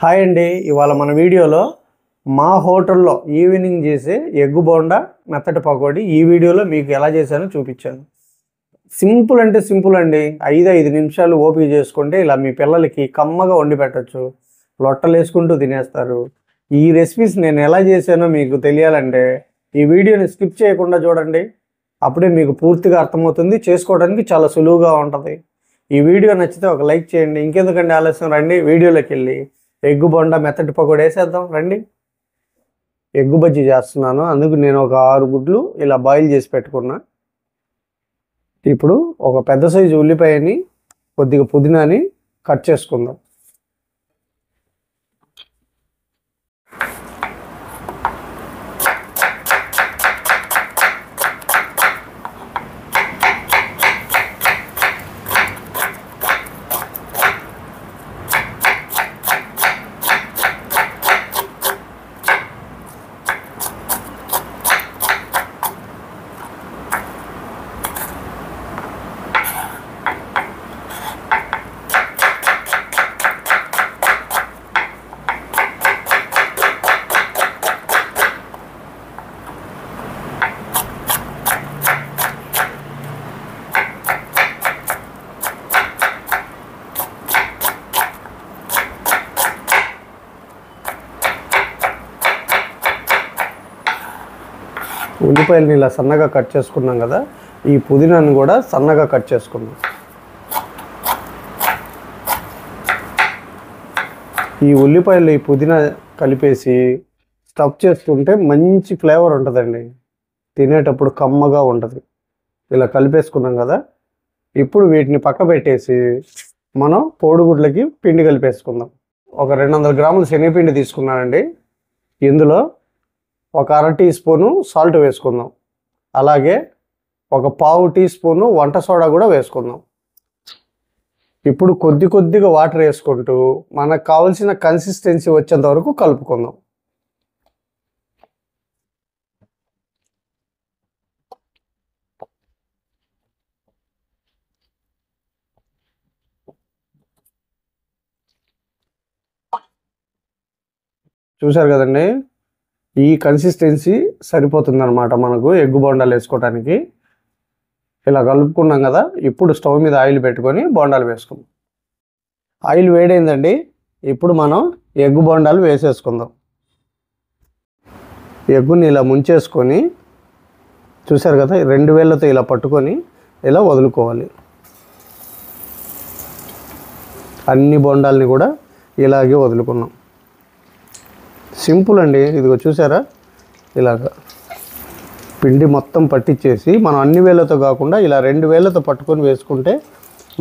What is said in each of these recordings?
Hi అండి, ఇవాళ మన వీడియోలో మా హోటల్లో ఈవినింగ్ చేసే ఎగ్గు బోండా మెత్తటి పకోడీ ఈ వీడియోలో మీకు ఎలా చేశానో చూపించాను. సింపుల్ అంటే సింపుల్ అండి. 5 నిమిషాలు ఓపిక చేసుకుంటే ఇలా మీ పిల్లలకి కమ్మగా వండి పెట్టచ్చు. లొట్టలు వేసుకుంటూ తినేస్తారు. ఈ రెసిపీస్ నేను ఎలా చేశానో మీకు తెలియాలంటే ఈ వీడియోని స్కిప్ చేయకుండా చూడండి. అప్పుడే మీకు పూర్తిగా అర్థమవుతుంది. చేసుకోవడానికి చాలా సులువుగా ఉంటుంది. ఈ వీడియో నచ్చితే ఒక లైక్ చేయండి. ఇంకెందుకండి ఆలస్యం, రండి వీడియోలోకి వెళ్ళి ఎగ్గు బొండా మెత్తటి పకోడీ వేసేద్దాం రండి. ఎగ్గు బజ్జీ చేస్తున్నాను, అందుకు నేను ఒక 6 గుడ్లు ఇలా బాయిల్ చేసి పెట్టుకున్నా. ఇప్పుడు ఒక పెద్ద సైజు ఉల్లిపాయని కొద్దిగా పుదీనాని కట్ చేసుకుందాం. ఉల్లిపాయలని ఇలా సన్నగా కట్ చేసుకున్నాం కదా, ఈ పుదీనాను కూడా సన్నగా కట్ చేసుకున్నాం. ఈ ఉల్లిపాయలు ఈ పుదీనా కలిపేసి స్టఫ్ చేసుకుంటే మంచి ఫ్లేవర్ ఉంటుందండి. తినేటప్పుడు కమ్మగా ఉంటుంది. ఇలా కలిపేసుకున్నాం కదా, ఇప్పుడు వీటిని పక్క పెట్టేసి మనం కోడిగుడ్లకి పిండి కలిపేసుకుందాం. ఒక 200 గ్రాముల శనగపిండి తీసుకున్నానండి. ఇందులో ఒక 1/2 టీ స్పూను సాల్ట్ వేసుకుందాం. అలాగే ఒక 1/4 టీ స్పూను వంట సోడా కూడా వేసుకుందాం. ఇప్పుడు కొద్దిగా వాటర్ వేసుకుంటూ మనకు కావాల్సిన కన్సిస్టెన్సీ వచ్చేంత వరకు కలుపుకుందాం. చూశారు కదండి, ఈ కన్సిస్టెన్సీ సరిపోతుందన్నమాట మనకు ఎగ్గు బోండాలు వేసుకోవడానికి. ఇలా కలుపుకున్నాం కదా, ఇప్పుడు స్టవ్ మీద ఆయిల్ పెట్టుకొని బోండాలు వేసుకుందాం. ఆయిల్ వేడైందండి, ఇప్పుడు మనం ఎగ్గు బోండాలు వేసేసుకుందాం. ఎగ్గుని ఇలా ముంచేసుకొని, చూశారు కదా, 2 వేళ్ళతో ఇలా పట్టుకొని ఇలా వదులుకోవాలి. అన్ని బోండాలని కూడా ఇలాగే వదులుకున్నాం. సింపుల్ అండి. ఇదిగో చూసారా, ఇలాగ పిండి మొత్తం పట్టించేసి మనం అన్ని వేళ్ళతో కాకుండా ఇలా 2 వేళ్ళతో పట్టుకొని వేసుకుంటే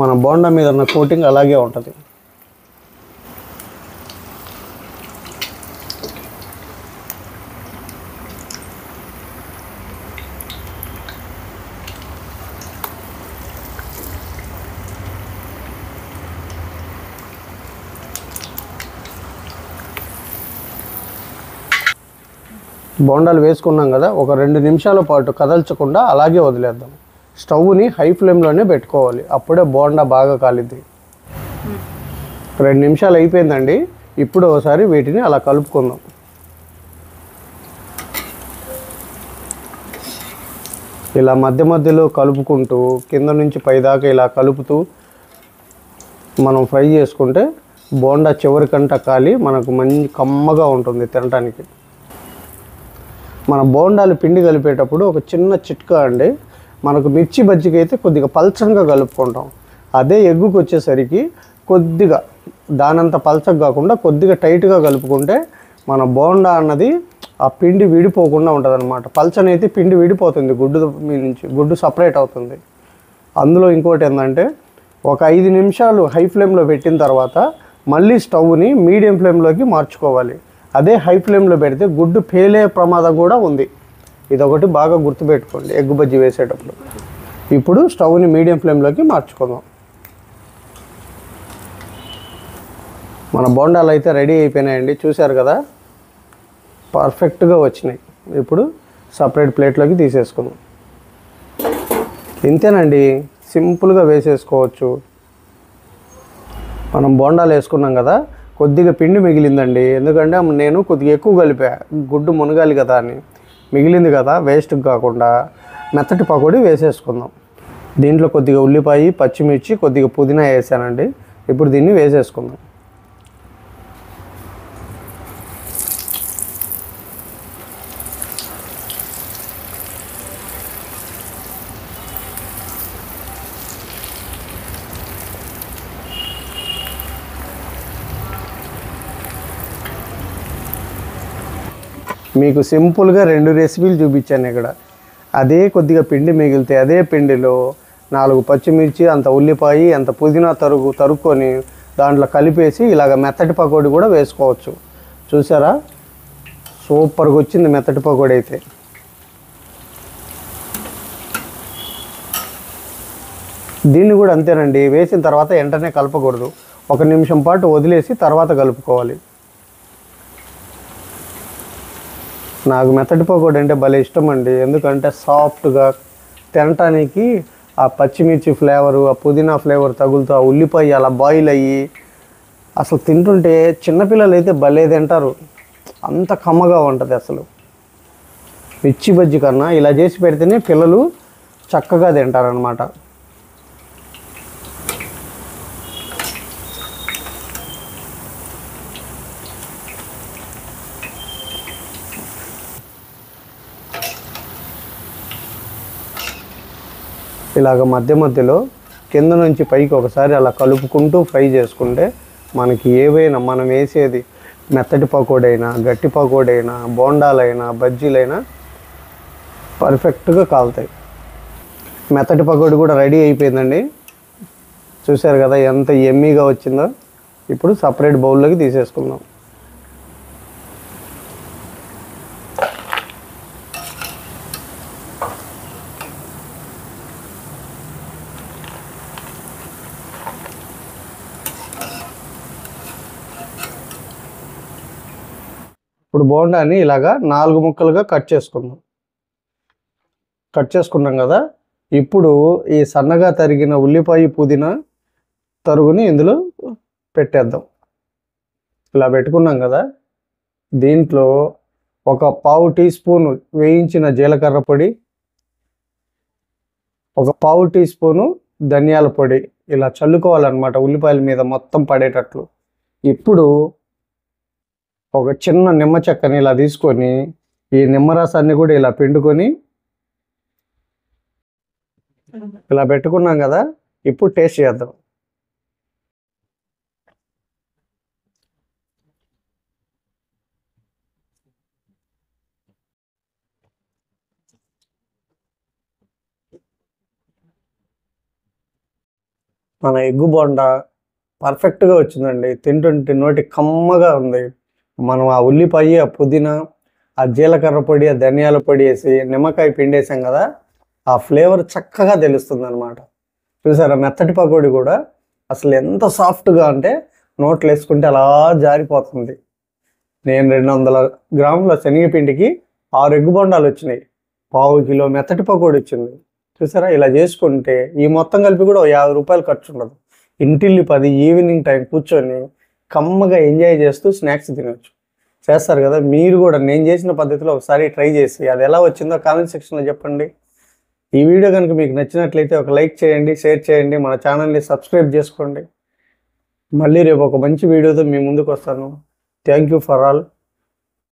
మన బోండా మీద ఉన్న కోటింగ్ అలాగే ఉంటుంది. బోండాలు వేసుకున్నాం కదా, ఒక 2 నిమిషాల పాటు కదల్చకుండా అలాగే వదిలేద్దాం. స్టవ్ని హై ఫ్లేమ్లోనే పెట్టుకోవాలి, అప్పుడే బోండా బాగా కాలిద్ది. 2 నిమిషాలు అయిపోయిందండి. ఇప్పుడు ఒకసారి వీటిని అలా కలుపుకుందాం. ఇలా మధ్యలో కలుపుకుంటూ కింద నుంచి పైదాకా ఇలా కలుపుతూ మనం ఫ్రై చేసుకుంటే బోండా చివరికంట కాలి మనకు మంచి కమ్మగా ఉంటుంది తినడానికి. మన బోండాలు పిండి కలిపేటప్పుడు ఒక చిన్న చిట్కా అండి, మనకు మిర్చి బజ్జీకి అయితే కొద్దిగా పల్చంగా కలుపుకుంటాం. అదే ఎగ్గుకు వచ్చేసరికి కొద్దిగా దానంత పల్చగా కాకుండా కొద్దిగా టైట్గా కలుపుకుంటే మన బోండా అన్నది ఆ పిండి విడిపోకుండా ఉంటుంది అనమాట. పల్చనైతే పిండి విడిపోతుంది, గుడ్డు సపరేట్ అవుతుంది. అందులో ఇంకోటి ఏంటంటే, ఒక 5 నిమిషాలు హై ఫ్లేమ్లో పెట్టిన తర్వాత మళ్ళీ స్టవ్ని మీడియం ఫ్లేమ్లోకి మార్చుకోవాలి. అదే హై ఫ్లేమ్లో పెడితే గుడ్డు పేలే ప్రమాదం కూడా ఉంది. ఇదొకటి బాగా గుర్తుపెట్టుకోండి ఎగ్గు బజ్జీ వేసేటప్పుడు. ఇప్పుడు స్టవ్ని మీడియం ఫ్లేమ్లోకి మార్చుకుందాం. మన బోండాలు అయితే రెడీ అయిపోయినాయండి. చూశారు కదా, పర్ఫెక్ట్గా వచ్చినాయి. ఇప్పుడు సపరేట్ ప్లేట్లోకి తీసేసుకుందాం. ఇంతేనండి, సింపుల్గా వేసేసుకోవచ్చు. మనం బోండాలు వేసుకున్నాం కదా, కొద్దిగా పిండి మిగిలిందండి, ఎందుకంటే నేను కొద్దిగా ఎక్కువ కలిపా, గుడ్డు మునగాలి కదా అని. మిగిలింది కదా, వేస్ట్ కాకుండా మెత్తటి పకోడీ వేసేసుకుందాం. దీంట్లో కొద్దిగా ఉల్లిపాయ, పచ్చిమిర్చి, కొద్దిగా పుదీనా వేసానండి. ఇప్పుడు దీన్ని వేసేసుకుందాం. మీకు సింపుల్గా 2 రెసిపీలు చూపించాను ఇక్కడ. అదే కొద్దిగా పిండి మిగిలితే అదే పిండిలో 4 పచ్చిమిర్చి, అంత ఉల్లిపాయ, అంత పుదీనా తరుక్కొని దాంట్లో కలిపేసి ఇలాగ మెత్తటి పకోడీ కూడా వేసుకోవచ్చు. చూసారా, సూపర్గా వచ్చింది మెత్తటి పకోడీ అయితే. దీన్ని కూడా అంతేనండి, వేసిన తర్వాత వెంటనే కలపకూడదు, 1 నిమిషం పాటు వదిలేసి తర్వాత కలుపుకోవాలి. నాకు మెత్తటి పకోడీ అంటే భలే ఇష్టం అండి, ఎందుకంటే సాఫ్ట్గా తినటానికి ఆ పచ్చిమిర్చి ఫ్లేవరు, ఆ పుదీనా ఫ్లేవర్ తగులుతూ, ఆ ఉల్లిపాయ అలా బాయిల్ అయ్యి అసలు తింటుంటే చిన్నపిల్లలు అయితే భలే తింటారు, అంత కమ్మగా ఉంటుంది. అసలు మిర్చి బజ్జి కన్నా ఇలా చేసి పెడితేనే పిల్లలు చక్కగా తింటారనమాట. ఇలాగ మధ్య మధ్యలో కింద నుంచి పైకి ఒకసారి అలా కలుపుకుంటూ ఫ్రై చేసుకుంటే మనకి ఏవైనా మనం వేసేది మెత్తటి పకోడీ అయినా, గట్టి పకోడీ అయినా, బోండాలైనా, బజ్జీలైనా పర్ఫెక్ట్గా కాలుతాయి. మెత్తటి పకోడీ కూడా రెడీ అయిపోయిందండి. చూసారు కదా ఎంత ఎమ్మీగా వచ్చిందో. ఇప్పుడు సపరేట్ బౌల్లోకి తీసేసుకుందాం. ఇప్పుడు బోండాని ఇలాగా 4 ముక్కలుగా కట్ చేసుకుందాం. కట్ చేసుకున్నాం కదా, ఇప్పుడు ఈ సన్నగా తరిగిన ఉల్లిపాయ, పుదీనా తరుగుని ఇందులో పెట్టేద్దాం. ఇలా పెట్టుకున్నాం కదా, దీంట్లో 1/4 టీ స్పూను వేయించిన జీలకర్ర పొడి, 1/4 టీ స్పూను ధనియాల పొడి ఇలా చల్లుకోవాలన్నమాట, ఉల్లిపాయల మీద మొత్తం పడేటట్లు. ఇప్పుడు ఒక చిన్న నిమ్మ చెక్కని ఇలా తీసుకొని ఈ నిమ్మరసాన్ని కూడా ఇలా పిండుకొని ఇలా పెట్టుకున్నాం కదా, ఇప్పుడు టేస్ట్ చేద్దాం. మన ఎగ్గు బోండా పర్ఫెక్ట్గా వచ్చిందండి, తింటుంటే నోటి కమ్మగా ఉంది. మనం ఆ ఉల్లిపాయ, ఆ పుదీనా, ఆ జీలకర్ర పొడి, ఆ ధనియాల పొడి వేసి నిమ్మకాయ పిండేసాం కదా, ఆ ఫ్లేవర్ చక్కగా తెలుస్తుంది అనమాట. చూసారా, మెత్తటి పకోడీ కూడా అసలు ఎంత సాఫ్ట్గా అంటే నోట్లు వేసుకుంటే అలా జారిపోతుంది. నేను 200 గ్రాముల శనగపిండికి 6 ఎగ్గు బొండాలు వచ్చినాయి, 1/4 కిలో మెత్తటి పకోడీ వచ్చింది. చూసారా, ఇలా చేసుకుంటే ఈ మొత్తం కలిపి కూడా 50 రూపాయలు ఖర్చు ఉండదు. ఇంటిల్లి 10 ఈవినింగ్ టైం కూర్చొని కమ్మగా ఎంజాయ్ చేస్తూ స్నాక్స్ తినొచ్చు. చేస్తారు కదా మీరు కూడా, నేను చేసిన పద్ధతిలో ఒకసారి ట్రై చేసి అది ఎలా వచ్చిందో కామెంట్ సెక్షన్లో చెప్పండి. ఈ వీడియో కనుక మీకు నచ్చినట్లయితే ఒక లైక్ చేయండి, షేర్ చేయండి, మన ఛానల్ని సబ్స్క్రైబ్ చేసుకోండి. మళ్ళీ రేపు ఒక మంచి వీడియోతో మీ ముందుకు వస్తాను. Thank you for all.